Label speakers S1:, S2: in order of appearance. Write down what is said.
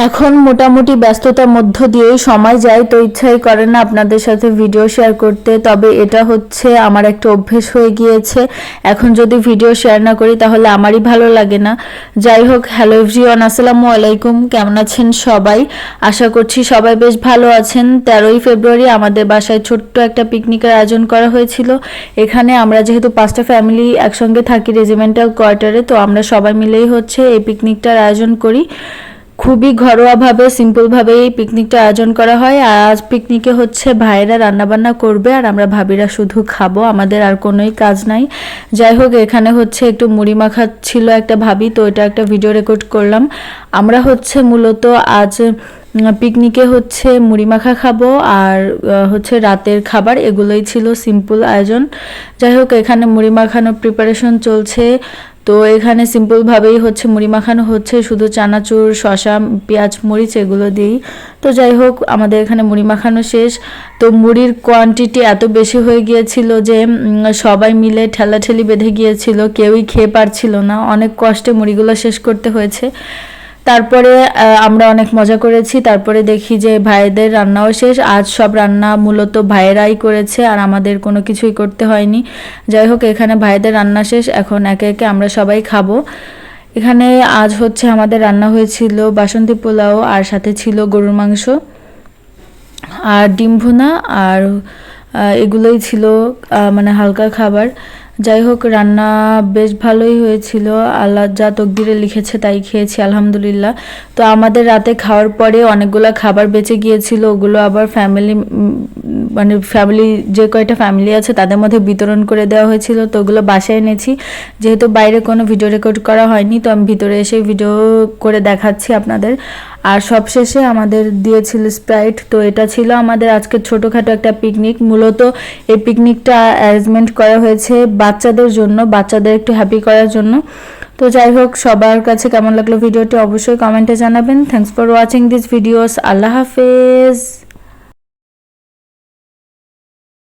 S1: এখন মোটামুটি ব্যস্ততার মধ্য দিয়েই সময় যায়, তো ইচ্ছাই করে না আপনাদের সাথে ভিডিও শেয়ার করতে। তবে এটা হচ্ছে আমার একটা অভ্যেস হয়ে গিয়েছে, এখন যদি ভিডিও শেয়ার না করি তাহলে আমারই ভালো লাগে না। যাই হোক, হ্যালো এভরিওয়ান, আসসালামু আলাইকুম। কেমন আছেন সবাই? আশা করছি সবাই বেশ ভালো আছেন। 13ই ফেব্রুয়ারি আমাদের বাসায় ছোট্ট একটা পিকনিকের আয়োজন করা হয়েছিল। এখানে আমরা যেহেতু 5টা ফ্যামিলি একসঙ্গে থাকি রেজিমেন্টাল কোয়ার্টারে, তো আমরা সবাই মিলেই হচ্ছে এই পিকনিকটার আয়োজন করি। খুবই ঘরোয়াভাবে সিম্পলভাবে এই পিকনিকটা আয়োজন করা হয়। আর আজ পিকনিকে হচ্ছে ভাইয়েরা রান্নাবান্না করবে আর আমরা ভাবিরা শুধু খাবো, আমাদের আর কোনোই কাজ নাই। যাই হোক, এখানে হচ্ছে একটু মুড়ি মাখা ছিল একটা ভাবি, তো এটা একটা ভিডিও রেকর্ড করলাম। আমরা হচ্ছে মূলত আজ পিকনিকে হচ্ছে মুড়ি মাখা খাবো আর হচ্ছে রাতের খাবার, এগুলোই ছিল সিম্পল আয়োজন। যাই হোক, এখানে মুড়ি মাখানোর প্রিপারেশন চলছে। তো এখানে সিম্পলভাবেই হচ্ছে মুড়ি মাখানো হচ্ছে, শুধু চানাচুর, শসা, পেঁয়াজ, মরিচ এগুলো দিয়েই। তো যাই হোক, আমাদের এখানে মুড়ি মাখানো শেষ। তো মুড়ির কোয়ান্টিটি এত বেশি হয়ে গিয়েছিল যে সবাই মিলে ঠেলাঠেলি বেঁধে গিয়েছিল, কেউই খেয়ে পারছিল না, অনেক কষ্টে মুড়িগুলো শেষ করতে হয়েছে। তারপরে আমরা অনেক মজা করেছি। তারপরে দেখি যে ভাইদের রান্নাও শেষ। আজ সব রান্না মূলত ভাইয়েরাই করেছে আর আমাদের কোনো কিছুই করতে হয়নি। যাই হোক, এখানে ভাইদের রান্না শেষ, এখন একে একে আমরা সবাই খাবো। এখানে আজ হচ্ছে আমাদের রান্না হয়েছিল বাসন্তী পোলাও, আর সাথে ছিল গরুর মাংস আর ডিম ভুনা, আর এগুলোই ছিল মানে হালকা খাবার। যাই হোক, রান্না বেশ ভালোই হয়েছিল, আল্লাহ যা তকদিরে লিখেছে তাই খেয়েছি আলহামদুলিল্লাহ। তো আমাদের রাতে খাওয়ার পরে অনেকগুলো খাবার বেঁচে গিয়েছিল, ওগুলো আবার ফ্যামিলি যে কয়টা ফ্যামিলি আছে তাদের মধ্যে বিতরণ করে দেওয়া হয়েছিল। তো ওগুলো বাসায় এনেছি, যেহেতু বাইরে কোনো ভিডিও রেকর্ড করা হয়নি, তো আমি ভিতরে এসে ভিডিও করে দেখাচ্ছি আপনাদের। আর সবশেষে আমাদের দিয়েছিল স্প্রাইট। তো এটা ছিল আমাদের আজকের ছোটোখাটো একটা পিকনিক। মূলত এই পিকনিকটা অ্যারেঞ্জমেন্ট করা হয়েছে বাচ্চাদের জন্য, বাচ্চাদের একটু হ্যাপি করার জন্য। তো যাই হোক, সবার কাছে কেমন লাগলো ভিডিওটি অবশ্যই কমেন্টে জানাবেন। Thanks for watching this videos. আল্লাহ হাফেজ।